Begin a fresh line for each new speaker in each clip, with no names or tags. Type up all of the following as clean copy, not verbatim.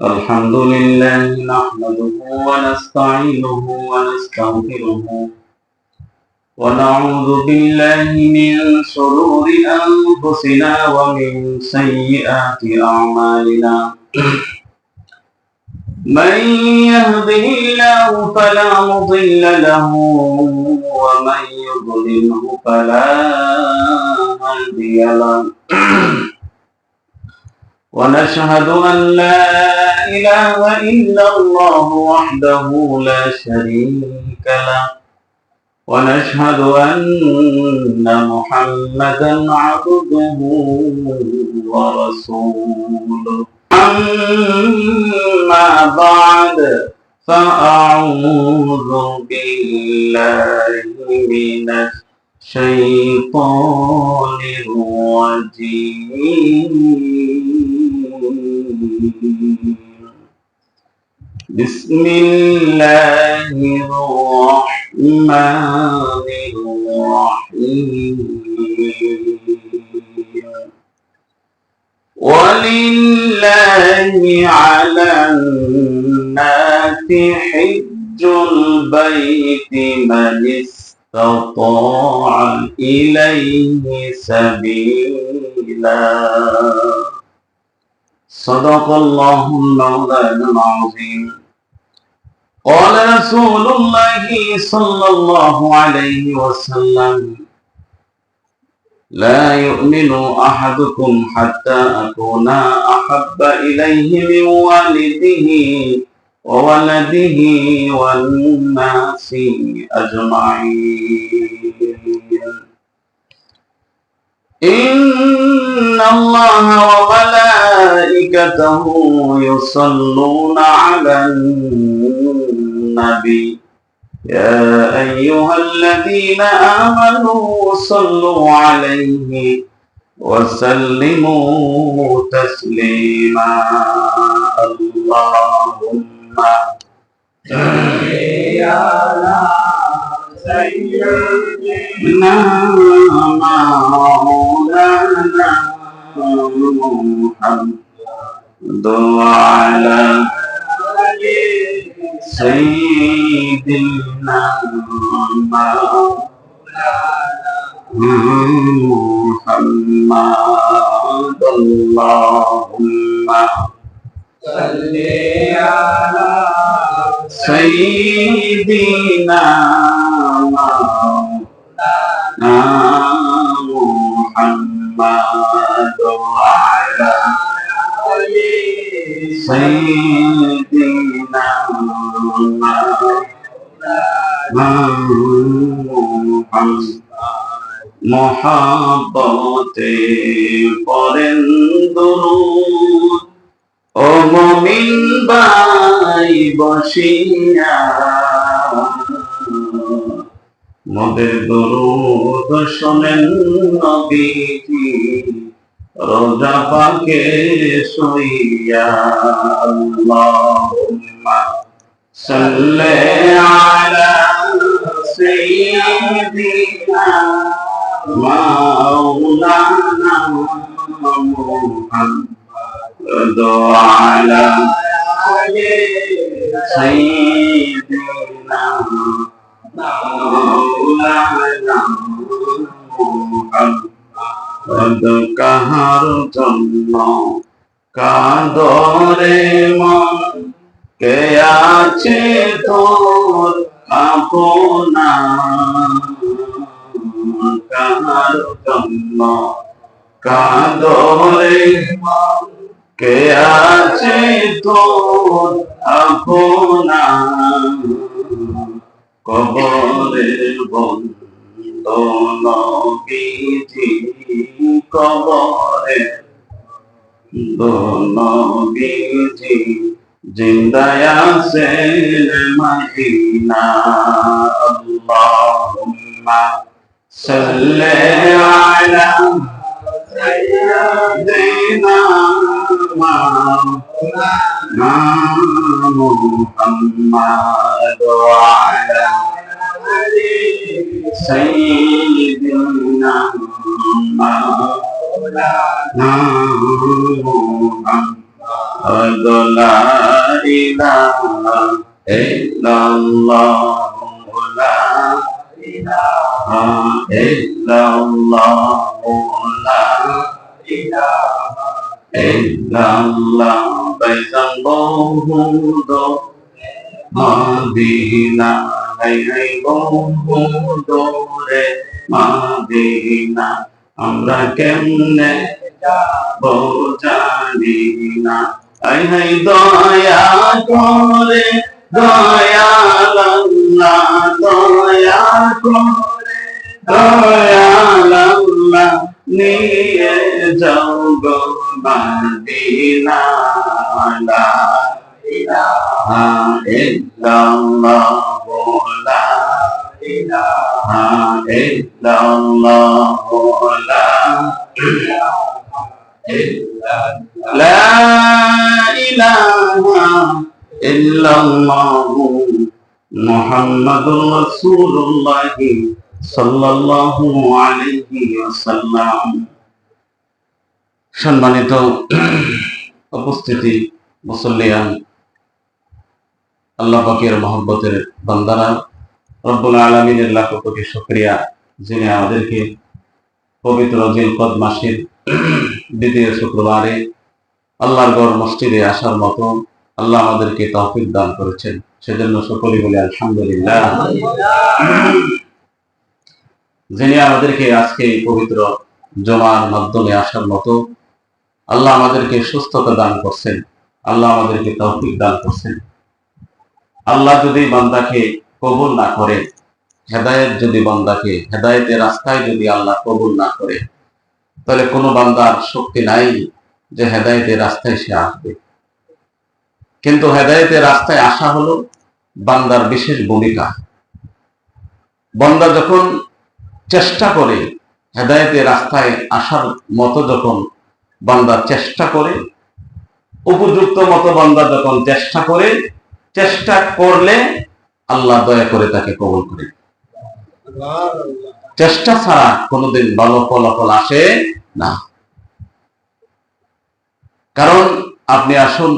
الحمد لله نحمده ونستعينه ونستغفره ونعوذ بالله من شرور أنفسنا ومن سيئات أعمالنا من يهده الله فلا مضل له ومن يضلله فلا هادي له ونشهد أن لا إله إلا الله وحده لا شريك له ونشهد أن محمدا عبده ورسوله أما بعد فأعوذ بالله من الشيطان الرجيم بسم الله الرحمن الرحيم ولله على الناس حج البيت من استطاع إليه سبيلا صدق الله مولانا العظيم قال رسول الله صلى الله عليه وسلم لا يؤمن أحدكم حتى أكون أحب إليه من والده وولده والناس أجمعين إن الله وملائكته يصلون على النبي يا أيها الذين آمنوا صلوا عليه وسلموا تسليما اللهم صل على سيدنا مولانا محمد وعلى سيدنا محمد اللهم صل على سيدنا مولانا محمد وعلى سيدنا محبতে পড়েন দুরূদ ও মুমিন ভাই বসিয়া মোদের দুরূদ শোনেন নবীজি রোজা পাকে শুইয়া আল্লাহুম্মা সাল্লি আলা সাইয়্যিদিনা মাওলানা মুহাম্মদ ওয়া আলা সাইয়্যিদিনা মাওলানা মুহাম্মদ কাহার জন্য কাঁদরে মন কে আছে তোর আপনা কাহার জন্য কাঁদরে মন কে আছে তোর আপনা কবরের বন্ধ নবীজি কবরের নবীজি জিন্দায় আছেন মদিনা আল্লাহুম্মা সাল্লি আলা সাইয়্যিদিনা মাওলানা মুহাম্মদ ওয়া আলা سيدنا মুহাম্মাদুর লা ইলাহা ইল্লাল্লাহ লা ইলাহা ইল্লাল্লাহ লা ইলাহা ইল্লাল্লাহ বাইজান বহুদ মাদিনা হাই হাই বহুদ রে মাদিনা আমরা কেমনে যাবো জানি না হাই হাই দয়া করে দয়াল আল্লাহ দয়া করে দয়াল আল্লাহ নিয়ে যাও গো মদিনা লা ইলাহা ইল্লাল্লাহ লা ইলাহা ইল্লাল্লাহ লা ইলাহা ইল্লাল্লাহ লা ইলাহা ইল্লাল্লাহ মুহাম্মাদুর রাসূলুল্লাহ সাল্লাল্লাহু আলাইহি ওয়াসাল্লাম। সম্মানিত উপস্থিতি, মুসল্লিয়ান, আল্লাহ পাকের মহব্বতের বান্দারা, রব্বুল আলামিনের লাখ কোটি শুকরিয়া যিনি আমাদেরকে পবিত্র জিলকদ মাসের দ্বিতীয় শুক্রবারে আল্লাহর ঘর মসজিদে আসার মতো আল্লাহ আমাদেরকে তৌফিক দান করেছেন, সেজন্য সকলেই বলি আলহামদুলিল্লাহ। যিনি আমাদেরকে আজকে এই পবিত্র জুমার মাধ্যমে আসার মতো আল্লাহ আমাদেরকে সুস্থতা দান করছেন, আল্লাহ আমাদেরকে তৌফিক দান করছেন। আল্লাহ যদি বান্দাকে কবুল না করে, হেদায়েত যদি বান্দাকে হেদায়েতের রাস্তায় যদি আল্লাহ কবুল না করে, তাহলে কোনো বান্দার শক্তি নাই যে হেদায়েতের রাস্তায় সে আসবে। কিন্তু হেদায়েতের রাস্তায় আসা হলো বান্দার বিশেষ ভূমিকা। বান্দা যখন চেষ্টা করে হেদায়েতের রাস্তায় আসার মতো, যখন বান্দা চেষ্টা করে, উপযুক্ত মতো বান্দা যখন চেষ্টা করে, চেষ্টা করলে আল্লাহ দয়া করে তাকে কবুল করে। চেষ্টা ছাড়া কোনোদিন ভালো ফলাফল আসে না। কারণ আপনি আসুন,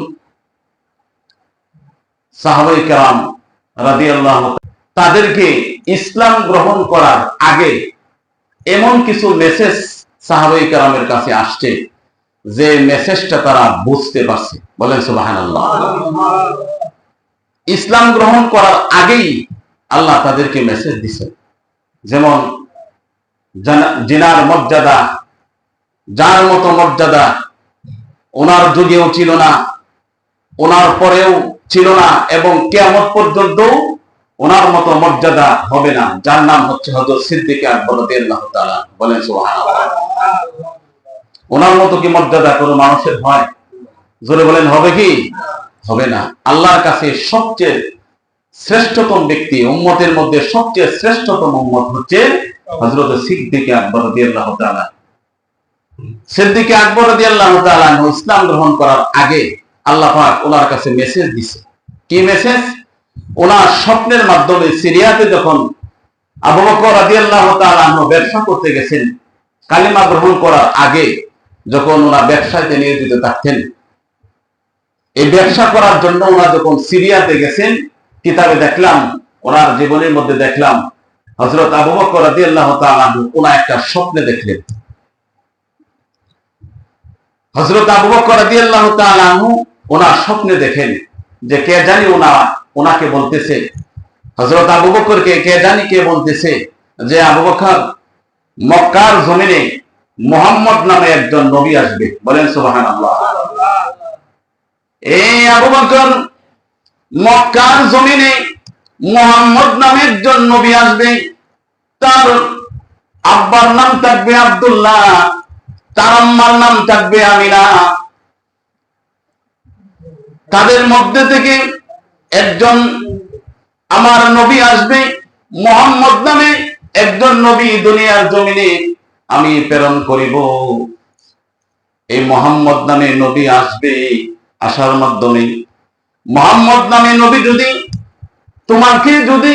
সাহাবায়ে কেরাম রাদিয়াল্লাহু তাদেরকে ইসলাম গ্রহণ করার আগে এমন কিছু মেসেজ সাহাবায়ে কেরামের কাছে আসছে যে মেসেজটা তারা বুঝতে পারছে। বলেন সুবহানাল্লাহ। ইসলাম গ্রহণ করার আগেই আল্লাহ তাদেরকে মেসেজ দিছে। যেমন জিনার মর্যাদা, যার মতো মর্যাদা ওনার যুগেও ছিল না, ওনার পরেও ছিল না, এবং কিয়ামত পর্যন্ত ওনার মতো মর্যাদা হবে না, যার নাম হচ্ছে হযরত সিদ্দিক আকবর রাদিয়াল্লাহু তাআলা। বলেন সুবহানাল্লাহ। ওনার মতো কি মর্যাদা কোনো মানুষের হয়? জোরে বলেন, হবে কি? হবে না। আল্লাহর কাছে সবচেয়ে শ্রেষ্ঠতম ব্যক্তি, উম্মতের মধ্যে সবচেয়ে শ্রেষ্ঠতম উম্মত হচ্ছে হযরত সিদ্দিক আকবর রাদিয়াল্লাহু তাআলা। সিদ্দিক আকবর রাদিয়াল্লাহু তাআলা ইসলাম গ্রহণ করার আগে আল্লাহ পাক ওনার কাছে মেসেজ দিছে। কি মেসেজ? ওনার স্বপ্নের মাধ্যমে সিরিয়াতে যখন আবু বকর রাদিয়াল্লাহু তাআলা ব্যবসা করতে গেছেন, কালিমা গ্রহণ করার আগে যখন ওনার ব্যবসাতে নিয়োজিত থাকতেন, এই ব্যবসা করার জন্য ওনারা যখন সিরিয়াতে গেছেন, কিতাবে দেখলাম, ওনার জীবনের মধ্যে দেখলাম, হযরত আবু বকর রাদিয়াল্লাহু তাআলা ওনা একটা স্বপ্নে দেখলেন। হযরত আবু বকর রাদিয়াল্লাহু তাআলা ওনার স্বপ্নে দেখেন যে কে জানি ওনাকে বলতেছে, হযরত আবু বকরকে কে জানি কে বলতেছে যে আবু বকর, মক্কার জমিনে মুহাম্মদ নামে একজন নবী আসবে। বলেন সুবহানাল্লাহ। এই আবু বকর, মক্কার জমিনে মুহাম্মদ নামে একজন নবী আসবে, তার আব্বার নাম থাকবে আব্দুল্লাহ, তার আম্মার নাম থাকবে আমিনা। তাদের মধ্যে থেকে একজন আমার নবী আসবে, মুহাম্মদ নামে একজন নবী দুনিয়ার জমিনে আমি প্রেরণ করিব। এই মুহাম্মদ নামে নবী আসবে, আসার মাধ্যমে মুহাম্মদ নামে নবী যদি তোমাকে যদি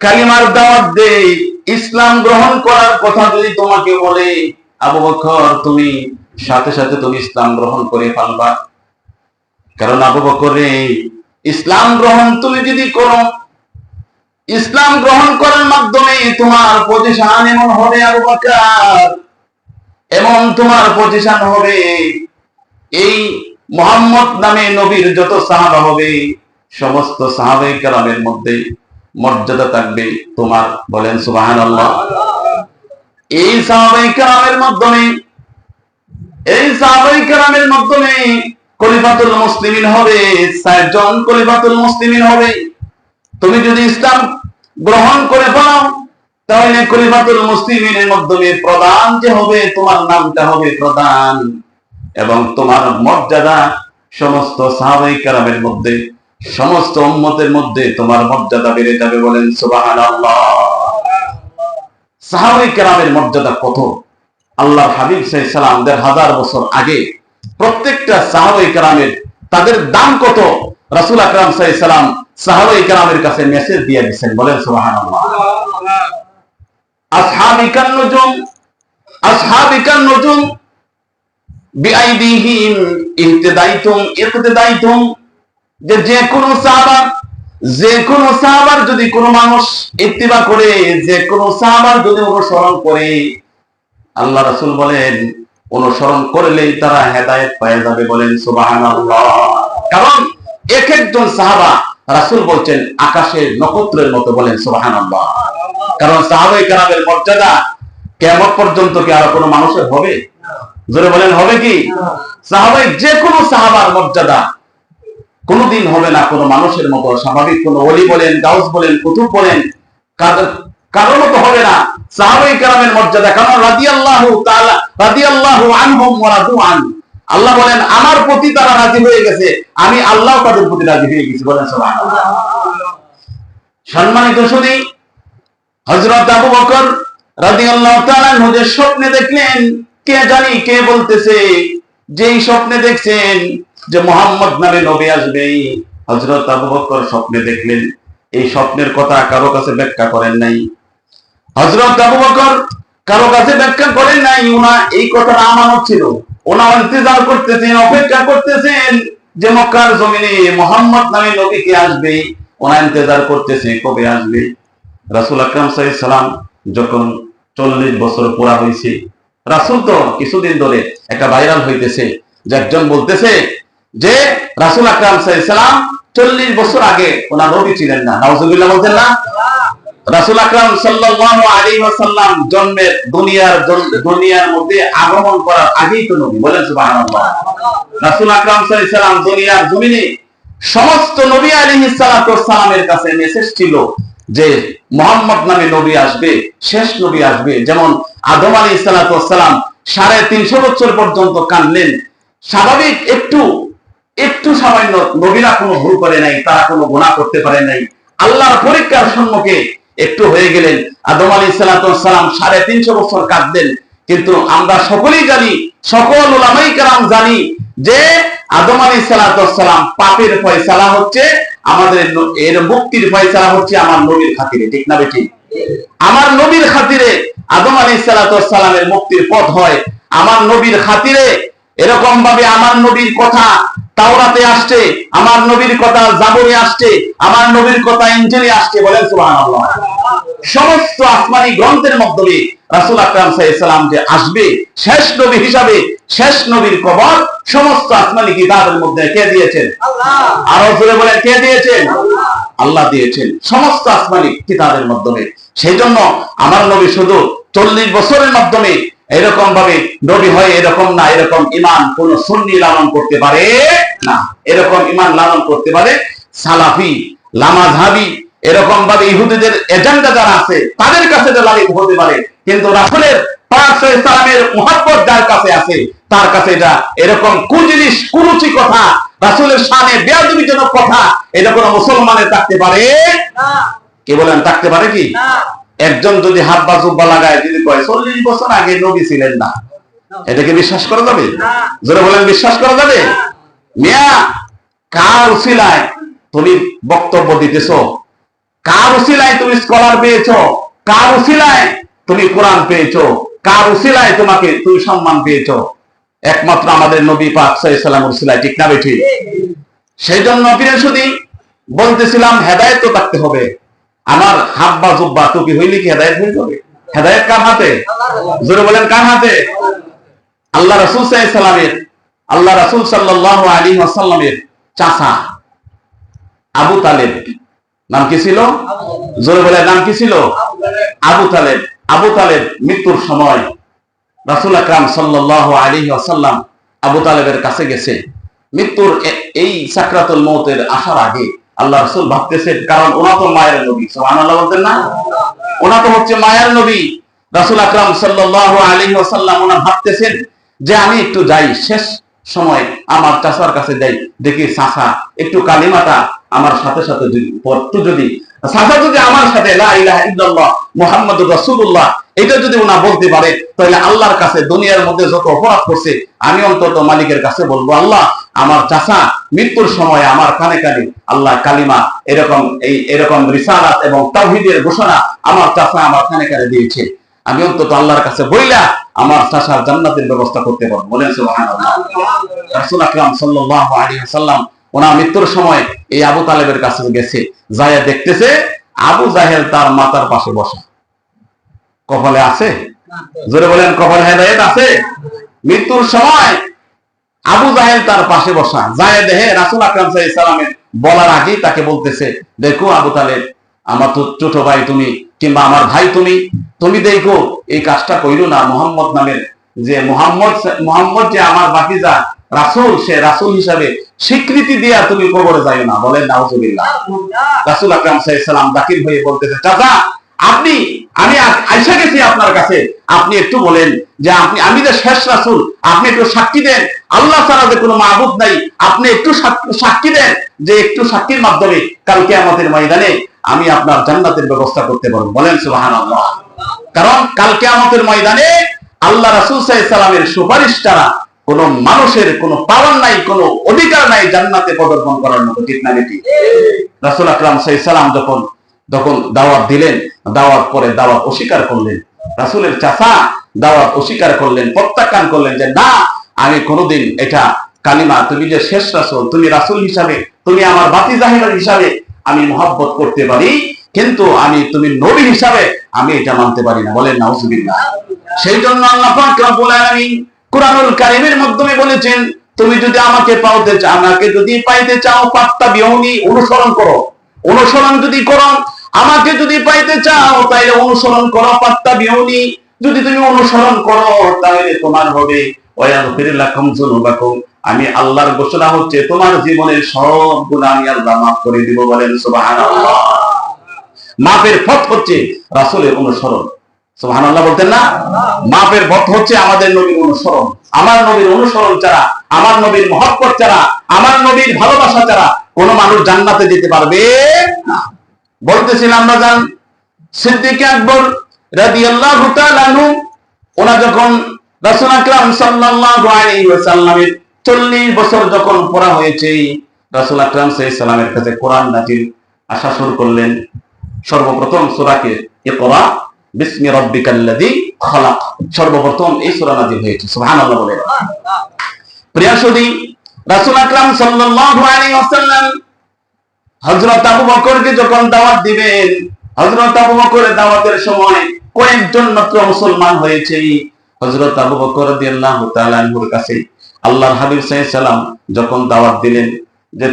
কালিমার দাওয়াত দেয়, ইসলাম গ্রহণ করার কথা যদি তোমাকে বলে, আবু বকর তুমি সাথে সাথে তুমি ইসলাম গ্রহণ করে ফেলবা। কারণ আবু বকর রে, ইসলাম গ্রহণ তুমি যদি করো, ইসলাম গ্রহণ করার মাধ্যমে তোমার পজিশন এমন হবে আবু বকর, এমন তোমার পজিশন হবে, এই মুহাম্মদ নামে নবীর যত সাহাবা হবে সমস্ত সাহাবায়ে কেরামের মধ্যে মর্যাদা থাকবে তোমার। বলেন সুবহানাল্লাহ। এই সাহাবায়ে কেরামের মাধ্যমে, এই সাহাবায়ে কেরামের মাধ্যমে খলিফাতুল মুসলিমিন হবে, 4 জন খলিফাতুল মুসলিমিন হবে। তুমি যদি ইসলাম গ্রহণ করে ফেলো তাহলে খলিফাতুল মুসলিমিনের মাধ্যমে প্রধান যে হবে তোমার নামটা হবে প্রধান, এবং তোমার মর্যাদা সমস্ত সাহাবায়ে কেরামের মধ্যে, সমস্ত উম্মতের মধ্যে তোমার মর্যাদা বেড়ে যাবে। বলেন সুবহানাল্লাহ। সাহাবায়ে কেরামের মর্যাদা কত! আল্লাহর হাবিব সাল্লাল্লাহু আলাইহি ওয়াসাল্লাম 1000 বছর আগে প্রত্যেকটা সাহাবায়ে কেরামের তাদের দাম কত রাসূল আকরাম সাল্লাল্লাহু আলাইহি ওয়াসাল্লাম সাহাবায়ে কেরামের কাছে মেসেজ দিয়ে দিয়েছেন। বলেন সুবহানাল্লাহ। আসহাবিকান নুজুম, আসহাবিকান নুজুম বিআইদিহিম ইহতিদাইতুম, যে কোন সাহাবা, যে কোন সাহাবার যদি কোন মানুষ ইত্তিবা করে, যে কোন সাহাবার যদি অনুসরণ করে, আল্লাহ রাসূল বলেন অনুসরণ করলেই তারা হেদায়েত পেয়ে যাবে। বলেন সুবহানাল্লাহ। কারণ এক একজন সাহাবা রাসূল বলছেন আকাশের নক্ষত্রের মতো। বলেন সুবহানাল্লাহ। কারণ সাহাবায়ে কেরামের মর্যাদা কিয়ামত পর্যন্ত কি আর কোনো মানুষের হবে? জোরে বলেন হবে কি? সাহাবায়ে, যে কোনো সাহাবার মর্যাদা কোনদিন হবে না কোনো মানুষের মতো, স্বাভাবিক কোন ওলি বলেন, গাউস বলেন, কুতুব বলেন, কারোর মতো হবে না সাহাবায়ে কেরামের মর্যাদা। কারণ রাদিয়াল্লাহু আনহুম ওয়া রাদু আন, আল্লাহ বলেন আমার প্রতি তারা রাজি হয়ে গেছে, আমি আল্লাহ তাদের প্রতি রাজি হয়ে গেছি। বলেন সুবহানাল্লাহ। সম্মানিত শুধু হযরত আবু বকর রাদিয়াল্লাহু তাআলা আনহু যে স্বপ্নে দেখলেন, কে জানি কে বলতেছে, যেই স্বপ্নে দেখছেন যে মুহাম্মদ নামে নবী আসবে, হযরত আবু বকর স্বপ্নে দেখলেন। এই স্বপ্নের কথা কারো কাছে ব্যাখ্যা করেন নাই। হযরত আবু বকর কারো কাছে ব্যাখ্যা করেন নাই। ওনা এই কথাটা আমানত ছিল, ওনা ইন্তজার করতেছেন, অপেক্ষা করতেছেন যে মক্কার জমিনে মুহাম্মদ নামে নবী কে আসবে। ওনা ইন্তজার করতেছে কবে আসবে। রাসূল আকরাম সাল্লাল্লাহু আলাইহি সাল্লাম যখন 40 বছর পুরা হয়েছে, রাসূল তো কিছুদিন ধরে একটা ভাইরাল হইতেছে যে একজন বলতেছে যে রাসূল আকরাম সাল্লাল্লাহু আলাইহি সাল্লাম 40 বছর আগে ওনার নবী ছিলেন না। নাউজুবিল্লাহ বলতেন না? রাসূল আকরাম সাল্লাল্লাহু আলাইহি ওয়াসাল্লাম জন্মের দুনিয়ার মধ্যে আগমন করার আগেই তো নবী। বলেন সুবহানাল্লাহ। রাসূল আকরাম সাল্লাল্লাহু আলাইহি সাল্লাম দুনিয়ার জমিনে সমস্ত নবী আলাইহিস সালাতু ওয়াস সালামের কাছে মেসেজ ছিল যে মুহাম্মদ নামে নবী আসবে, শেষ নবী আসবে। যেমন আদম আলাইহিস সালাতু ওয়াস সালাম 350 বছর পর্যন্ত কাঁদলেন, স্বাভাবিক একটু সামান্য, নবীরা কোনো ভুল করে নাই, তারা কোনো গুনাহ করতে পারে নাই। আল্লাহর পরীক্ষার সম্মুখে একটু হয়ে গেলেন। আদম আলাইহিস সালাতু ওয়াস সালাম 350 বছর কাঁদলেন। কিন্তু আমরা সকলেই জানি, সকল উলামায়ে কেরাম জানি যে আদম আলাইহিস সালাতু ওয়াস সালাম পাপের ফয়সালা হচ্ছে আমাদের, এর মুক্তির ফয়সালা হচ্ছে আমার নবীর খাতিরে। ঠিক না বেঠিক? আমার নবীর খাতিরে আদম আলাইহিস সালাতু ওয়াস সালামের মুক্তির পথ হয়। আমার নবীর খাতিরে এরকম ভাবে আমার নবীর কথা তাওরাতে আসছে, আমার নবীর কথা জাবুরে আসছে, আমার নবীর কথা ইনজিলে আসছে। বলেন সুবহানাল্লাহ। সমস্ত আসমানি গ্রন্থের মাধ্যমে রাসূল আকরাম সাল্লাল্লাহু আলাইহি সাল্লাম যে আসবে শেষ নবী হিসাবে, শেষ নবীর খবর সমস্ত আসমানি কিতাবের মধ্যে কে দিয়েছেন? আল্লাহ। আর জোরে বলেন কে দিয়েছেন? আল্লাহ দিয়েছেন সমস্ত আসমানি কিতাবের মাধ্যমে। সেজন্য আমার নবী শুধু 40 বছরের মাধ্যমে এরকম ভাবে নবী হয় এরকম না, এরকম ঈমান কোন সুন্নি লালন করতে পারে না। এরকম ঈমান লালন করতে পারে সালাফি, লামাযহাবি, এরকম ভাবে ইহুদিদের এজেন্ডা যারা আছে তাদের কাছে যে লালিত হতে পারে। কিন্তু রাসূলের পাক সাল্লামের মুহাব্বত যার কাছে আছে তার কাছে এটা এরকম কুজিনিস, কুরুচি কথা, রাসূলের শানে বেয়াদবিজনক কথা এটা কোনো মুসলমানের থাকতে পারে না। কে বলেন থাকতে পারে কি? না। একজন যদি হাত বা জুব্বা লাগায় যদি কয় 40 বছর আগে নবী ছিলেন না, এটাকে বিশ্বাস করা যাবে? জোরে বলেন বিশ্বাস করা যাবে? মিয়া, কার উসিলায় তুমি বক্তব্য দিতেছো? কার উসিলায় তুমি স্কলার পেয়েছো? কার উসিলায় তুমি কোরআন পেয়েছো? কার উসিলায় তুমি সম্মান পেয়েছো? একমাত্র আমাদের নবী পাক সাল্লাল্লাহু আলাইহি ওয়াসাল্লামের উসিলায়, ঠিক না বেঠিক? সেই জন্য প্রিয় সুধী বলতেছিলাম, হেদায়েত তো থাকতে হবে। আমার হাব্বা জুব্বা টুপি হইলে কি হেদায়েত হয়ে যাবে? হেদায়েত কার হাতে? জোরে বলেন, কার হাতে? আল্লাহ রাসূল সাল্লাল্লাহু আলাইহি ওয়াসাল্লামের চাচা আবু তালেব, নাম কি ছিল? জোরে বলেন, নাম কি ছিল? আবু তালেব। আবু তালেব মৃত্যুর সময় রাসূল আকরাম সাল্লাল্লাহু আলাইহি ওয়াসাল্লাম আবু তালেবের কাছে গেছে। মৃত্যুর এই সাকরাতুল মউতের আসার আগে আল্লাহ রাসূল ভাবতেছেন, কারণ ওনা তো মায়ের নবী, সুবহানাল্লাহ বলতেন না? ওনা তো হচ্ছে মায়ের নবী। রাসূল আকরাম সাল্লাল্লাহু আলাইহি ওয়াসাল্লাম ওনা ভাবতেছেন যে আমি একটু যাই, শেষ সময় আমার চাচার কাছে যাই, দেখি চাচা একটু কালিমাটা আমার সাথে সাথে যদি চাচা যদি আমার সাথে লা ইলাহা ইল্লাল্লাহ মুহাম্মাদুর রাসূলুল্লাহ এটা যদি ওনা বলতে পারে, তাহলে আল্লাহর কাছে দুনিয়ার মধ্যে যত অপরাধ করছে আমি অন্তত মালিকের কাছে বলবো, আল্লাহ আমার চাচা মৃত্যুর সময় আমার কানে কানে আল্লাহ কালিমা এরকম রিসালাত এবং তাওহীদের ঘোষণা আমার চাচা আমার কানে কানে দিয়েছে, আমি অন্তত আল্লাহর কাছে বইলা আমার চাচার জান্নাতের ব্যবস্থা করতে পারবো। বলেন সুবহানাল্লাহ। রাসূল আকরাম সাল্লাল্লাহু আলাইহি ওয়াসাল্লাম ওনার মৃত্যুর সময় এই আবু তালেবের কাছে গেছে, যায়া দেখতেছে আবু জাহেল তার মাথার পাশে বসা। কপালে আছে? জোরে বলেন, কপালে হেদায়েত আছে? মৃত্যুর সময় আবু জাহেল তার পাশে বসা, যায় দেখে রাসূল আকরাম সাল্লাল্লাহু আলাইহি ওয়াসাল্লামের বলার আগেই তাকে বলতেছে, দেখো আবু তালেব, আমার তো ছোট ভাই তুমি, কিংবা আমার ভাই তুমি দেখো এই কাজটা কইরো না। মুহাম্মদ নামের যে মুহাম্মদ যে আমার ভাতিজা রাসূল, সে রাসূল হিসাবে স্বীকৃতি দিয়া তুমি কবরে যাইও না। বলেন নাউজুবিল্লাহ। রাসূল আকরাম সাল্লাল্লাহু আলাইহি ওয়াসাল্লাম দাকির হয়ে বলতেছে, চাচা আমি আইসা গেছি আপনার কাছে, আপনি একটু বলেন যে আমি যে শেষ রাসূল, আপনি একটু সাক্ষী দেন আল্লাহ ছাড়া যে কোনো মাবুদ নাই, আপনি একটু সাক্ষী দেন যে একটু সাক্ষীর মাধ্যমে কাল কিয়ামতের ময়দানে আমি আপনার জান্নাতের ব্যবস্থা করতে পারবো। বলেন সুবহানাল্লাহ। কারণ কাল কিয়ামতের ময়দানে আল্লাহ রাসূল সাল্লাল্লাহু আলাইহি ওয়াসাল্লামের সুপারিশ ছাড়া কোন মানুষের কোনো পাওয়ার নাই, কোনো অধিকার নাই জান্নাতে পদার্পণ করার মতো, ঠিক না বেটি? রাসূল আকরাম সাল্লাল্লাহু আলাইহি ওয়াসাল্লাম যখন দাওয়াত দিলেন, দাওয়াত পরে দাওয়াত অস্বীকার করলেন। রাসূলের চাচা দাওয়াত অস্বীকার করলেন, প্রত্যাখ্যান করলেন যে না, আমি কোনোদিন এটা কালিমা, তুমি যে শেষ রাসূল, তুমি রাসূল হিসাবে, তুমি আমার ভাতিজা হিসাবে আমি মহব্বত করতে পারি, কিন্তু তুমি নবী হিসাবে আমি এটা মানতে পারি না। বলেন নাউজুবিল্লাহ। সেই জন্য আল্লাহ পাক রব্বুল আলামিন কুরআনুল কারীমের মাধ্যমে বলেছেন, তুমি যদি আমাকে পাইতে চাও ফাত্তাবিউনি, অনুসরণ করো। অনুসরণ যদি করো, আমাকে যদি পাইতে চাও তাহলে অনুসরণ করো, ফাত্তাবিউনি, যদি তুমি অনুসরণ করো তাহলে তোমার হবে ওয়ায়াগফির লাকুম যুনুবাকুম, আমি আল্লাহর ঘোষণা হচ্ছে তোমার জীবনের সব গুনাহ আমি আল্লাহ মাফ করে দিব। বলেন সুবহানাল্লাহ। মাফের পথ হচ্ছে রাসূলের অনুসরণ। সুবহানাল্লাহ বলতেন না? মাফের পথ হচ্ছে আমাদের নবীর অনুসরণ। আমার নবীর অনুসরণ ছাড়া, আমার নবীর মহব্বত ছাড়া, আমার নবীর ভালোবাসা ছাড়া কোন মানুষ জান্নাতে যেতে পারবে না। বলতেছিলাম বাজান, সিদ্দিক আকবর রাদিয়াল্লাহু তাআলা আনহু ওনা যখন রাসূল আকরাম সাল্লাল্লাহু আলাইহি ওয়াসাল্লামের 40 বছর যখন পড়া হয়েছে, রাসূল আকরাম সাল্লাল্লাহু আলাইহি ওয়াসাল্লামের কাছে কোরআন নাযিল আসা শুরু করলেন। সর্বপ্রথম সূরাকে ইকরা বিসমি রাব্বিকাল্লাযী খালাক, সর্বপ্রথম এই সূরা নাযিল হয়েছে। সুবহানাল্লাহ বলেন। প্রিয় সুধী, রাসূল আকরাম সাল্লাল্লাহু আলাইহি ওয়াসাল্লাম হযরত আবু বকরকে যখন দাওয়াত দিবেন, হযরত আবু বকরের দাওয়াতের সময় কয়েকজন মাত্র মুসলমান হয়েছে। হযরত আবু বকর রাদিয়াল্লাহু তাআলা আনহুর কাছে আল্লাহর হাবিব সাল্লাল্লাহু আলাইহি ওয়াসাল্লাম যখন দাওয়াত দিলেন যে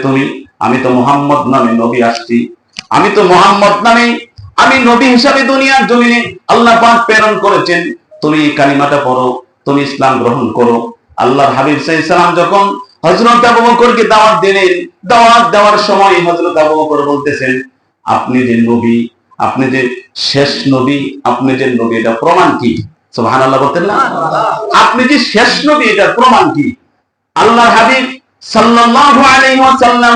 আমি তো মুহাম্মদ নামে নবী আসছি, আমি তো মুহাম্মদ নামে আমি নবী হিসাবে দুনিয়ার জমিনে আল্লাহ পাক প্রেরণ করেছেন, তুমি কালিমাটা পড়ো, তুমি ইসলাম গ্রহণ করো। আল্লাহর হাবিব সাল্লাল্লাহু আলাইহি ওয়াসাল্লাম যখন হযরত আবু বকরকে দাওয়াত দিলেন, দাওয়াত দেওয়ার সময় হযরত আবু বকর বলতেছেন, আপনি যে নবী, আপনি যে শেষ নবী, আপনি যে নবী এটা প্রমাণ কি? সুবহানাল্লাহ বলতেন না? আপনি যে শেষ নবী এটার প্রমাণ কি? আল্লাহর হাবিব সাল্লাল্লাহু আলাইহি ওয়াসাল্লাম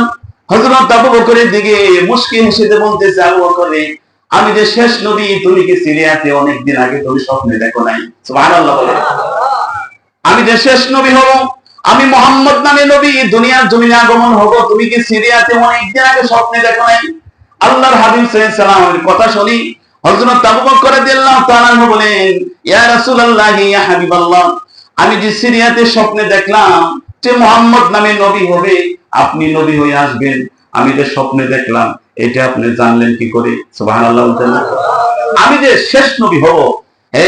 হযরত আবু বকরের দিকে মুস্কি হেসে বলতেছে, আবু বকর, আমি যে শেষ নবী, তুমি কি সিরিয়াতে অনেকদিন আগে তুমি স্বপ্নে দেখো নাই? সুবহানাল্লাহ বলেন। আমি যে শেষ নবী হব, আমি মুহাম্মদ নামে নবী দুনিয়ার জমিনে আগমন হব, তুমি কি সিরিয়াতে অনেকদিন আগে স্বপ্নে দেখো নাই? আল্লাহর হাবিব সাল্লাল্লাহু আলাইহি ওয়াসাল্লামের কথা শুনি হযরত আবু বকর রাদিয়াল্লাহু তাআলা বলেন, ইয়া রাসূলুল্লাহ ইয়া হাবিবাল্লাহ, আমি যে সিরিয়াতে স্বপ্নে দেখলাম যে মুহাম্মদ নামে নবী হবে, আপনি নবী হয়ে আসবেন, আমি যে স্বপ্নে দেখলাম এটা আপনি জানলেন কি করে? সুবহানাল্লাহ বলতেন না? আমি যে শেষ নবী হব,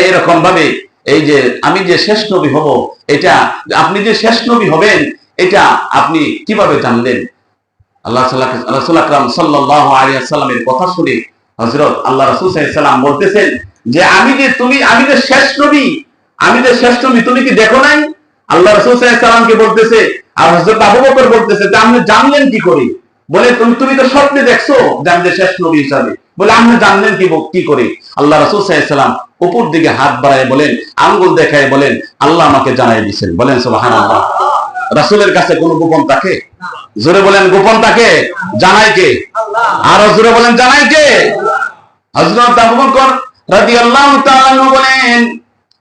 এরকম ভাবে এই যে আমি যে শেষ নবী হব, এটা আপনি যে শেষ নবী হবেন এটা আপনি কিভাবে জানলেন? আল্লাহ রাসূল আকরাম সাল্লাল্লাহু আলাইহি ওয়াসাল্লামের কথা শুনে হযরত আল্লাহ রাসূল সাল্লাল্লাহু আলাইহি ওয়াসাল্লাম বলতেছেন যে আমি যে শেষ নবী, আমি যে শেষ নবী, তুমি কি দেখো নাই? আল্লাহ রাসূল সাল্লাল্লাহু আলাইহি ওয়াসাল্লামকে বলতেছে, আর হযরত আবু বকর বলতেছে যে আপনি জানলেন কি করে? বলে তুমি তো স্বপ্নে দেখছো যে আমি যে শেষ নবী হিসাবে, বলে আপনি জানলেন কি করে? আল্লাহ রাসূল সাল্লাল্লাহু আলাইহি ওয়াসাল্লাম উপর দিকে হাত বাড়ায় বলেন, আঙ্গুল দেখায় বলেন, আল্লাহ আমাকে জানাই দিয়েছেন। বলেন সুবহানাল্লাহ। রাসূলের কাছে কোনো গোপন থাকে? জোরে বলেন গোপন থাকে? জানাই কে? আর জোরে বলেন জানাই কে? হযরত আবু বকর রাদিয়াল্লাহু তাআলা আনহু বলেন,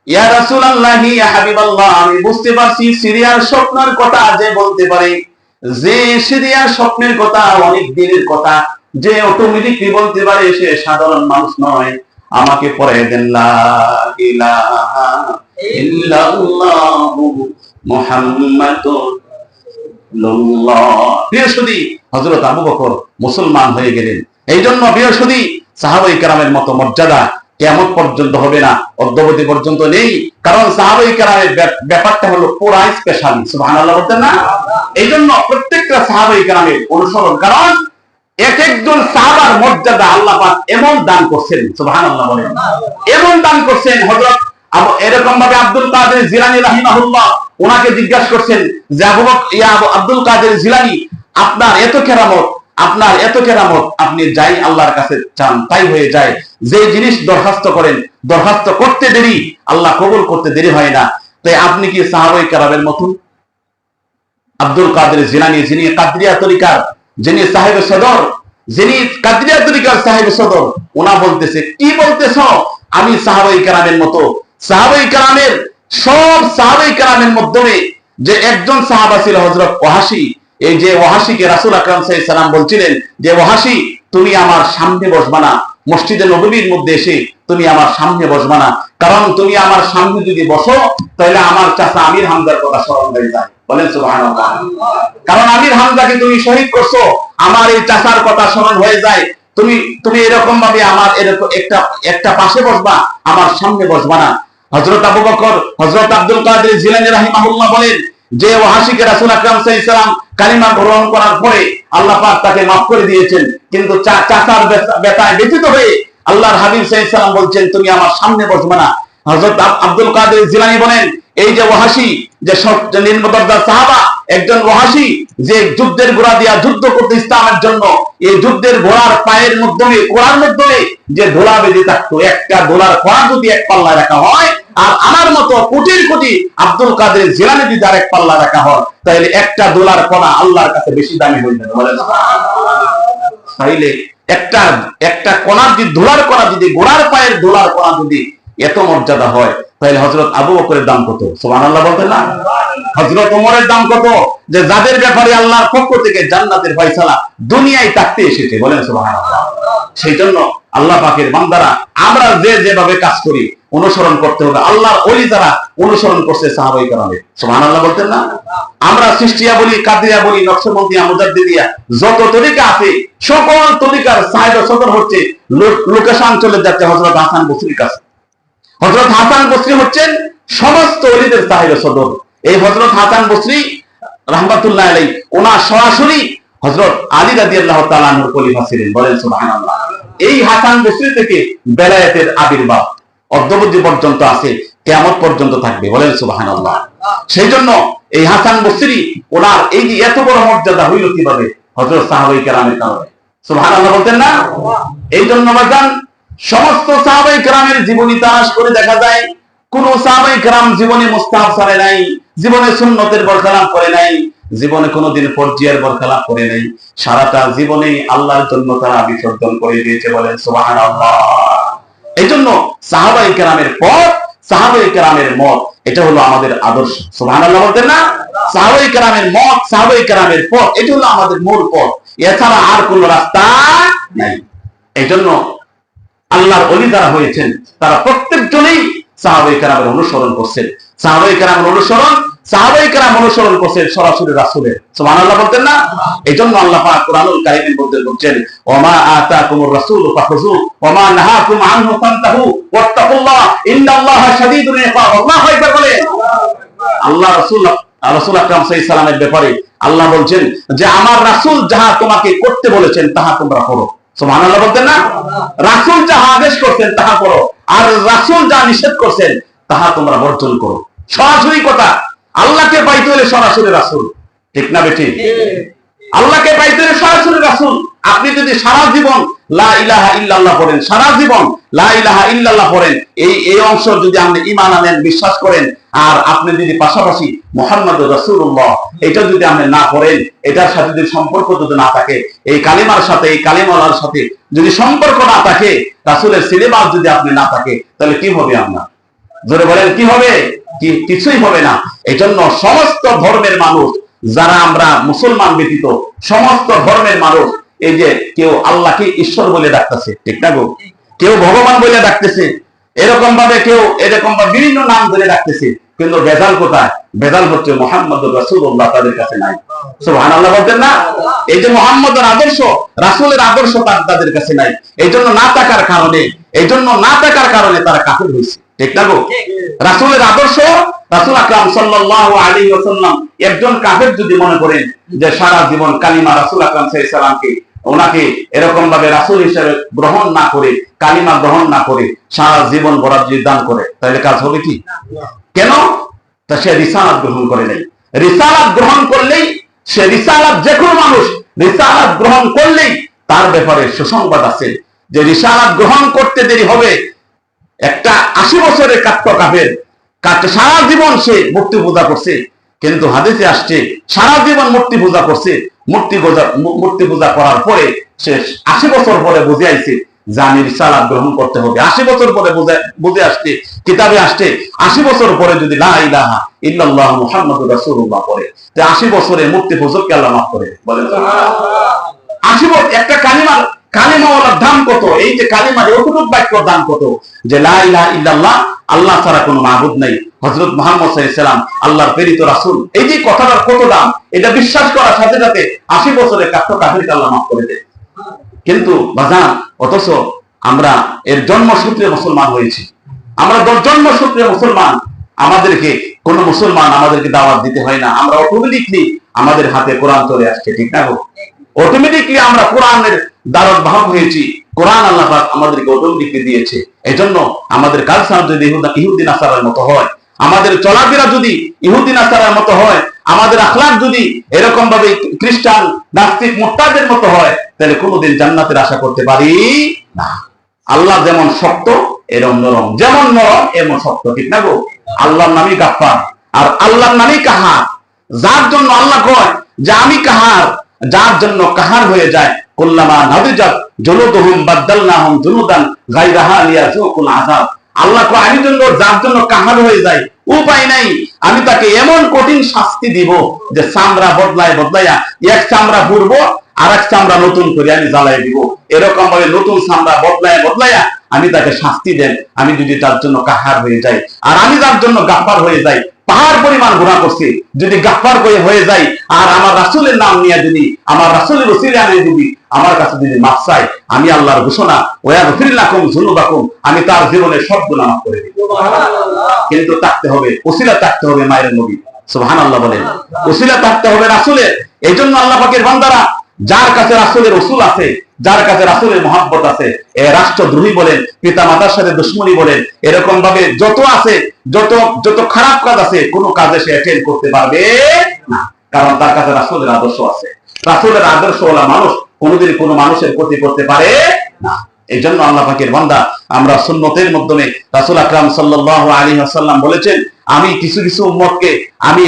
ইয়া রাসূলুল্লাহ ইয়া হাবিবাল্লাহ, আমি বুঝতে পারছি সিরিয়ার স্বপ্নের কথা যে বলতে পারে, যে সিরিয়ার স্বপ্নের কথা, অনেক দিনের কথা যে অটোমেটিকলি বলতে পারে, সে সাধারণ মানুষ নয়। আমাকে পড়ায় দেন লা ইলাহা ইল্লাল্লাহু মুহাম্মাদুর রাসূলুল্লাহ। প্রিয় সুধী, হযরত আবু বকর মুসলমান হয়ে গেলেন। এই জন্য প্রিয় সুধী, সাহাবায়ে কেরামের মতো মর্যাদা কিয়ামত পর্যন্ত হবে না, অদ্যাবধি পর্যন্ত নেই। কারণ সাহাবায়ে কেরামের ব্যাপারটা হলো পুরা স্পেশাল। সুবহানাল্লাহ বলতেন না? এই জন্য প্রত্যেকটা সাহাবায়ে কেরামের অনুসরণ, কারণ এক একজন সাহাবার মর্যাদা আল্লাহ পাক এমন দান করছেন। সুবহানাল্লাহ বলেন, এমন দান করছেন। হযরত এরকম ভাবে আব্দুল কাদের জিলানী রাহিমাহুল্লাহ, ওনাকে জিজ্ঞাসা করছেন যে আব্দুল কাদের জিলানী, আপনার এত কেরামত, আপনি যাই আল্লাহর কাছে চান তাই হয়ে যায়। যে জিনিস দরখাস্ত করেন, দরখাস্ত করতে দেরি, আল্লাহ কবুল করতে দেরি হয় না। তাই আপনি কি সাহাবায়ে কেরামের মতো? আব্দুল কাদের জিলানী, যিনি কাদরিয়া তরিকার, যিনি সাহেবে সদর, যিনি কাদরিয়া তরিকার সাহেবে সদর, ওনা বলতেছে, কি বলতেছ? আমি সাহাবায়ে কেরামের মতো। সাহাবায়ে কেরামের, সব সাহাবায়ে কেরামের মাধ্যমে যে একজন সাহাবা ছিল হযরত ওয়াহাশী। এই যে ওয়াহাশীকে রাসূল আকরাম সাল্লাল্লাহু আলাইহি ওয়াসাল্লাম বলছিলেন যে ওয়াহাশী, তুমি আমার সামনে বসবা না, মসজিদে নববীর মধ্যে এসে তুমি আমার সামনে বসবা না, কারণ তুমি আমার সামনে যদি বসো তাহলে আমার চাচা আমির হামজার কথা স্মরণ হয়ে যায়। বলেন সুবহানাল্লাহ। কারণ আমির হামজাকে তুমি শহীদ করছো, আমার এই চাচার কথা স্মরণ হয়ে যায়। তুমি এরকম ভাবে আমার এরকম একটা পাশে বসবা, আমার সামনে বসবা না। হযরত আবু বকর, হযরত আব্দুল কাদের জিলানী রাহিমাহুল্লাহ বলেন যে ওয়াহাশীকে রাসূল আকরাম সাল্লাল্লাহু আলাইহি ওয়াসাল্লাম কালিমা গ্রহণ করার পরে আল্লাহ পাক তাকে maaf করে দিয়েছেন, কিন্তু চাচার ব্যথায় ব্যথিত হয়ে আল্লাহর হাবিব সাল্লাল্লাহু আলাইহি ওয়াসাল্লাম বলছেন তুমি আমার সামনে বসবে না। হযরত আব্দুল কাদের জিলানী বলেন, এই যে ওয়াহাশী, যে নিম্ন দরজার সাহাবা, একজন ওয়াহাশী যে যুদ্ধের ঘোড়া দিয়া যুদ্ধ করতে ইসলামের জন্য, এই যুদ্ধের ঘোড়ার পায়ের মাধ্যমে, কোরআন মাধ্যমে যে ধোলা বেঁধে থাকতো, একটা ধোলার কোরআ যদি এক পাল্লায় রাখা হয়, আর আমার মতো কোটির কোটি আব্দুল কাদের জিলানী যদি আর এক পাল্লা রাখা হয়, তাহলে একটা দোলার কণা আল্লাহর কাছে বেশি দামি হয়ে যাবে। বলেন তাইলে একটা কণা যদি, ধোলার কণা যদি, ঘোড়ার পায়ের ধোলার কণা যদি এত মর্যাদা হয়, তাহলে হযরত আবু বকরের দাম কত? সুবহানাল্লাহ বলতেন না? হযরত ওমরের দাম কত? যে যাদের ব্যাপারে আল্লাহর পক্ষ থেকে জান্নাতের ফয়সালা দুনিয়ায় থাকতে এসেছে। বলেন সুবহানাল্লাহ। সেই জন্য আল্লাহ পাকের বান্দারা, আমরা যেভাবে কাজ করি অনুসরণ করতে হবে। আল্লাহর ওলি যারা অনুসরণ করছে সাহাবায়ে কেরামের। সুবহানাল্লাহ বলতেন না? আমরা সৃষ্টিয়া বলি, কাদিয়া বলি, নকশবন্দিয়া, মুজাদ্দিদিয়া, যত তরিকা আছে সকল তরিকার সাহেব সদর হচ্ছে লোকেশন চলে যাচ্ছে হযরত হাসান বসরির কাছে। হযরত হাসান বসরি হচ্ছেন সমস্ত ওলিদের সাহেব সদর। এই হযরত হাসান বসরি রাহমাতুল্লাহ আলাইহি, ওনার সরাসরি হযরত আলী রাদিয়াল্লাহু তাআলা আনহুর খলিফা ছিলেন। বলেন সুবহানাল্লাহ। এই হাসান বসরি থেকে বেলায়েতের আবির্ভাব অদ্যাবধি পর্যন্ত আছে, কিয়ামত পর্যন্ত থাকবে। বলেন সুবহানাল্লাহ। সেই জন্য এই হাসান বসরি, ওনার এই যে এত বড় মর্যাদা হইল কিভাবে? হযরত সাহাবায়ে কেরামের কারণে। সুবহানাল্লাহ বলতেন না? এই জন্য বাজান, সমস্ত সাহাবায়ে কেরামের জীবনী তালাশ করে দেখা যায়, কোন সাহাবায়ে কেরাম জীবনে মুস্তাহাব সালে নাই, জীবনে সুন্নতের বরখেলাপ করে নাই, জীবনে কোনোদিন ফরজিয়ার বরখেলাপ করে নাই, সারাটা জীবনে আল্লাহর জন্য তারা বিসর্জন করে দিয়েছে। বলেন সুবহানাল্লাহ। এই জন্য সাহাবায়ে কেরামের পথ, সাহাবায়ে কেরামের মত, এটা হলো আমাদের আদর্শ। সুবহানাল্লাহ বলতেন না? সাহাবায়ে কেরামের মত, সাহাবায়ে কেরামের পথ, এটা হলো আমাদের মূল পথ, এছাড়া আর কোনো রাস্তা নাই। এই জন্য আল্লাহর ওলি যারা হয়েছেন তারা প্রত্যেকজনেই সাহাবায়ে কেরামের অনুসরণ করছেন, সাহাবায়ে কেরামের অনুসরণ করছেন সরাসরি রাসূলের। সুবহানাল্লাহ বলতেন না? এইজন্য আল্লাহ পাক কুরআনুল কারীমের মধ্যে বলছেন, ওমা আতাকুমুর রাসূলু ফাখুযু ওমা নাহাকুম আনহু ফান্তাহু ওয়াত্তাকুল্লাহ ইন্নাল্লাহা শাদীদুল ইকাব। আল্লাহু আকবার বলে। আল্লাহ রাসূল আকরাম সাল্লাল্লাহু আলাইহি সাল্লামের ব্যাপারে আল্লাহ বলছেন যে আমার রাসূল যাহা তোমাকে করতে বলেছেন তাহা তোমরা করো। সুবহানাল্লাহ বলতেন না? রাসূল যাহা আদেশ করছেন তাহা করো, আর রাসূল যা নিষেধ করছেন তাহা তোমরা বর্জন করো। সরাসরি কথা, আল্লাহকে পাইতে হলে সরাসরি রাসূল, ঠিক না বেঠিক? আল্লাহকে পাইতে হলে সরাসরি রাসূল। আপনি যদি সারা জীবন লা ইলাহা ইল্লাল্লাহ পড়েন, সারা জীবন লা ইলাহা ইল্লাল্লাহ পড়েন, এই অংশ যদি আপনি ঈমান আনেন, বিশ্বাস করেন, আর আপনি যদি পাশাপাশি মুহাম্মদুর রাসূলুল্লাহ এটা যদি আপনি না পড়েন, এটার সাথে যদি সম্পর্ক যদি না থাকে, এই কালিমার সাথে, এই কালিমাওয়ালার সাথে যদি সম্পর্ক না থাকে, রাসূলের সিলেবাস যদি আপনি না থাকে, তাহলে কি হবে আপনার? জোরে বলেন, কি হবে? কিছুই হবে না। এজন্য সমস্ত ধর্মের মানুষ, যারা আমরা মুসলমান ব্যতীত সমস্ত ধর্মের মানুষ, এই যে কেউ আল্লাহকে ঈশ্বর বলে ডাকতেছে, ঠিক না গো? কেউ ভগবান বলে ডাকতেছে, এরকম ভাবে কেউ এরকম ভাবে বিভিন্ন নাম ধরে ডাকতেছে, কিন্তু ভেজাল কোথায়? ভেজাল হচ্ছে মুহাম্মদুর রাসূলুল্লাহ তাদের কাছে নাই। সুবহানাল্লাহ বলতেন না? এই যে মুহাম্মদের আদর্শ, রাসূলের আদর্শ তাদের কাছে নাই। এইজন্য না থাকার কারণে তারা কাফির হয়েছে, ঠিক না গো? রাসূলের আদর্শ, রাসূল আকরাম সাল্লাল্লাহু আলাইহি ওয়াসাল্লাম একজন কাফের যদি মনে করেন যে সারা জীবন কালিমা রাসূল আকরাম সাল্লাল্লাহু আলাইহি সাল্লামকে ওনাকে এরকম ভাবে রাসূল হিসেবে গ্রহণ না করে, কালিমা গ্রহণ না করে সারা জীবন বরাদ্দ দান করে, তাহলে কাজ হবে কি? কেন? তা সে রিসালাত গ্রহণ করে নাই। রিসালাত গ্রহণ করলেই সে রিসালাত, যে কোনো মানুষ রিসালাত গ্রহণ করলেই তার ব্যাপারে সুসংবাদ আছে যে রিসালাত গ্রহণ করতে দেরি হবে। একটা 80 বছরের কাফের সারা জীবন সে মূর্তি পূজা করছে, কিন্তু হাদিসে আসছে সারা জীবন মূর্তি পূজা করছে, মূর্তি পূজা করার পরে সে 80 বছর পরে বুঝে আইছে যে আমি রিসালাত গ্রহণ করতে হবে। 80 বছর পরে বুঝে আসছে, কিতাবে আসছে 80 বছর পরে যদি লা ইলাহা ইল্লাল্লাহ মুহাম্মাদুর রাসূলুল্লাহ পড়ে, তে 80 বছরে মূর্তি পূজককে আল্লাহ মাফ করে। বলেন তো 80 বছর একটা কালিমাওয়ালার দাম কত? এই যে কালিমার এতটুকু বাক্যর দাম কত? যে লা ইলাহা ইল্লাল্লাহ, আল্লাহ ছাড়া কোনো মাবুদ নাই, হযরত মুহাম্মদ সাল্লাল্লাহু আলাইহি সাল্লাম আল্লাহর প্রেরিত রাসূল, এই যে কথাটার কত দাম, এটা বিশ্বাস করার সাথে সাথে 80 বছরের কাফিরকে আল্লাহ মাফ করে দেয়। কিন্তু বাজান, অথচ আমরা এর জন্মসূত্রে মুসলমান হয়েছি, আমরা জন্মসূত্রে মুসলমান, আমাদেরকে কোন মুসলমান আমাদেরকে দাওয়াত দিতে হয় না, আমরা অটোমেটিকলি আমাদের হাতে কোরআন চলে আসছে, ঠিক না গো? অটোমেটিকলি আমরা কোরআনের দ্বারক বাহক হয়েছি, কোরআন আল্লাহ পাক আমাদেরকে অটোমেটিকলি দিয়েছে। এজন্য আমাদের কালচার যদি ইহুদি নাসারার মতো হয়, আমাদের চলাফেরা যদি ইহুদি নাসারার মতো হয়, আমাদের আখলাক যদি এরকম ভাবে খ্রিস্টান নাস্তিক মুরতাদের মতো হয়, তাহলে কোনোদিন জান্নাতের আশা করতে পারি না। আল্লাহ যেমন শক্ত এরকম নরম, যেমন নরম এমন শক্ত, ঠিক না গো? আল্লাহর নামই গাফফার, আর আল্লাহর নামই কাহার। যার জন্য আল্লাহ কয় যে আমি কাহার, যার জন্য কাহার হয়ে যায়, কুল্লামা নাদিজাত জুলুদুহুম বাদদালনাহুম জুলুদান গায়রাহা লিয়াযুকুল আযাব। আল্লাহ কয় আমি জন্য যার জন্য কাহার হয়ে যায়, উপায় নাই, আমি তাকে এমন কঠিন শাস্তি দিব যে চামড়া বদলাইয়া এক চামড়া পুরবো আর এক চামড়া নতুন করে আমি জ্বালাই দিব। এরকম ভাবে নতুন চামড়া বদলাইয়া আমি তাকে শাস্তি দেন, আমি যদি তার জন্য কাহার হয়ে যাই। আর আমি যার জন্য গাফফার হয়ে যাই, পাহাড় পরিমাণ গুনাহ করছি, যদি গাফফার হয়ে যাই, আর আমার রাসূলের নাম নিয়ে যদি, আমার রাসূলের ওসিলা নিয়ে যদি আমার কাছে যদি মাফ চাই, আমি আল্লাহর ঘোষণা ওয়াগফির লাকুম যুনুবাকুম, আমি তার জীবনের সব গুনাহ মাফ করে দেব। কিন্তু থাকতে হবে ওসিলা, থাকতে হবে মায়ের নবী। সুবহানাল্লাহ বলেন, ওসিলা থাকতে হবে রাসূলের। এইজন্য আল্লাহ পাকের বান্দারা, যার কাছে রাসূলের রসুল আছে, যার কাছে রাসূলের মহব্বত আছে, এ রাষ্ট্রদ্রোহী বলেন, পিতা মাতার সাথে দুশমনী বলেন, এরকম ভাবে যত আছে, যত খারাপ কাজ আছে, কোনো কাজে সে অ্যাটেন্ড করতে পারবে না, কারণ তার কাছে রাসূলের আদর্শ আছে। রাসূলের আদর্শওয়ালা মানুষ কোনোদিন কোনো মানুষের ক্ষতি করতে পারে না। এই জন্য আল্লাহ পাকের বান্দা, আমরা সুন্নতের মাধ্যমে রাসূল আকরাম সাল্লাল্লাহু আলাইহি ওয়াসাল্লাম বলেছেন, আমি কিছু উম্মতকে আমি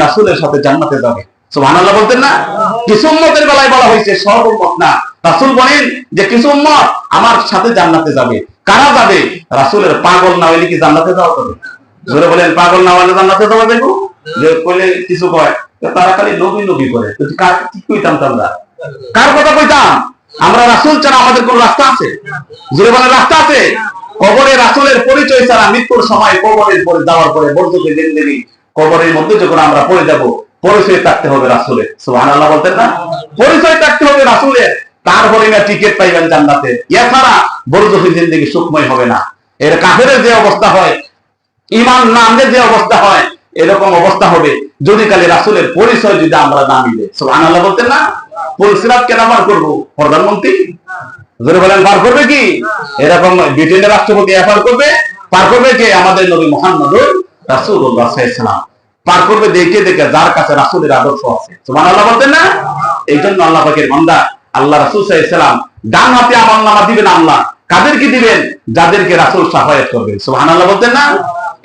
রাসূলের সাথে জান্নাতে যাবে। সুবহানাল্লাহ বলতেন না? কিছু উম্মতের বেলায় বলা হয়েছে, সব উম্মত না। রাসূল বলেন যে কিছু উম্মত আমার সাথে জান্নাতে যাবে। কারা যাবে? রাসূলের পাগল না হইলে কি জান্নাতে যাওয়া যাবে? জোরে বলেন, পাগল না হলে জান্নাতে যাওয়া যাবে? যে কইলে কিছু কয় তারা খালি নবী করে, তো কার কি কইতাম? আমরা কার কথা কইতাম? আমরা রাসূল ছাড়া আমাদের কোন রাস্তা আছে? জোরে বলেন, রাস্তা আছে? কবরে রাসূলের পরিচয় ছাড়া মৃত্যুর সময় কবরের পরে যাওয়ার পরে বর্জকে জিন্দেগি কবরের মধ্যে যখন আমরা পড়ে যাব, পরিচয় থাকতে হবে রাসূলের। সুবহানাল্লাহ বলতেন না? পরিচয় থাকতে হবে রাসূলের, তারপরে না টিকিট পাইবেন জান্নাতে। এছাড়া বর্জকে জিন্দেগি সুখময় হবে না। এর কাফেরের যে অবস্থা হয়, ঈমান না আনলে যে অবস্থা হয়, এরকম অবস্থা হবে যদি কালে রাসূলের পরিচয় যদি আমরা না মিলে। সুবহানাল্লাহ বলতেন না? পুলসিরাত কেন পার করবো? প্রধানমন্ত্রী যদি বলেন পার করবে কি? এরকম ব্রিটেনের রাষ্ট্রপতি পার করবে? পার করবে কে? আমাদের নবী মুহাম্মদুর রাসূলুল্লাহ সাল্লাল্লাহু আলাইহি ওয়াসাল্লাম পার করবে দেখে দেখে, যার কাছে রাসূলের আদর্শ আছে। সুবহানাল্লাহ বলতেন না? এই জন্য আল্লাহ পাকের বান্দা আল্লাহ রাসূল সাল্লাল্লাহু আলাইহি ওয়াসাল্লাম ডান হাতে আমলনামা দিবেন আল্লাহ, কাদেরকে দিবেন? যাদেরকে রাসূল শাফায়াত করবে। সুবহানাল্লাহ বলতেন না?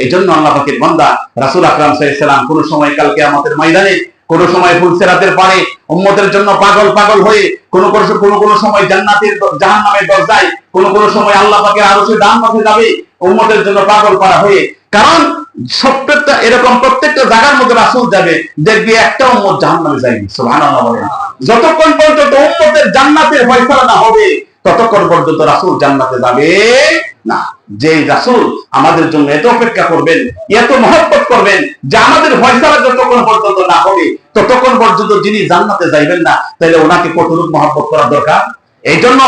এই জন্য আল্লাহ পাকের বান্দা রাসূল আকরাম সাল্লাল্লাহু আলাইহি ওয়াসাল্লাম কোন সময় কাল কিয়ামতের ময়দানে, কোন সময় ফুলসিরাতের পারে উম্মতের জন্য পাগল পাগল হয়ে, কোন কোন সময় জান্নাতের জাহান্নামের দরজায়, কোন সময় আল্লাহ পাকের আরশে ডান পাশে যাবে উম্মতের জন্য পাগল পারা হয়ে। কারণ প্রত্যেকটা এরকম প্রত্যেকটা জায়গার মধ্যে রাসূল যাবে, দেখবে একটা উম্মত জাহান্নামে যায়নি। সুবহানাল্লাহ বলেন। যতক্ষণ পর্যন্ত উম্মতের জান্নাতের ফয়সালা না হবে, ততক্ষণ পর্যন্ত রাসূল জান্নাতে যাবে না। যে রাসূল আমাদের জন্য এত অপেক্ষা করবেন, এত মহব্বত করবেন, যে আমাদের ফয়সালা যতক্ষণ পর্যন্ত না হবে ততক্ষণ পর্যন্ত যিনি জান্নাতে যাইবেন না, তাহলে ওনাকে কতটুকু মহব্বত করা দরকার। এই জন্য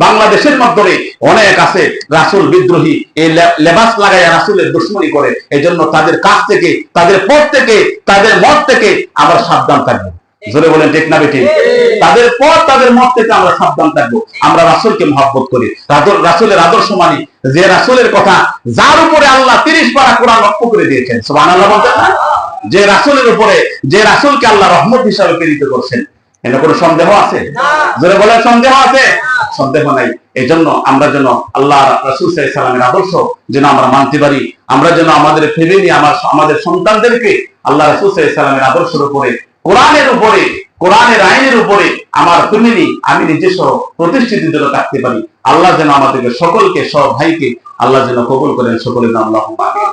বাংলাদেশের মধ্যে অনেক আছে রাসূল বিদ্রোহী, এই লেবাস লাগাইয়া রাসূলের দুশমনি করে। এই জন্য তাদের কাছ থেকে, তাদের পথ থেকে, তাদের মত থেকে আমরা সাবধান থাকবো। জোরে বলেন ঠিক না বেঠিক? তাদের পথ, তাদের মত থেকে আমরা সাবধান থাকবো। আমরা রাসূলকে মহব্বত করি, রাসূলের আদর্শ মানি, যে রাসূলের কথা, যার উপরে আল্লাহ 30 পারা কোরআন লক্ষ্য করে দিয়েছেন। সুবহানাল্লাহ বলতেন না? যে রাসূলের উপরে, যে রাসূলকে আল্লাহ রহমত হিসাবে প্রেরিত করছেন, এর কোনো সন্দেহ আছে? জোরে বলেন সন্দেহ আছে? সন্দেহ নাই। এই জন্য আমরা যেন আল্লাহ রাসূল সাল্লাল্লাহু আলাইহি ওয়াসাল্লামের আদর্শ যেন আমরা মানতে পারি, আমরা যেন আমাদের ফ্যামিলি, আমাদের সন্তানদেরকে আল্লাহ রাসূল সাল্লাল্লাহু আলাইহি ওয়াসাল্লামের আদর্শের উপরে, কোরআনের উপরে, কোরআনের আইনের উপরে আমার ফ্যামিলি, আমি নিজে সহ প্রতিষ্ঠিত যেন থাকতে পারি। আল্লাহ যেন আমাদেরকে সকলকে, সব ভাইকে আল্লাহ যেন কবুল করেন। সকলের নাম আল্লাহুম্মা আমিন।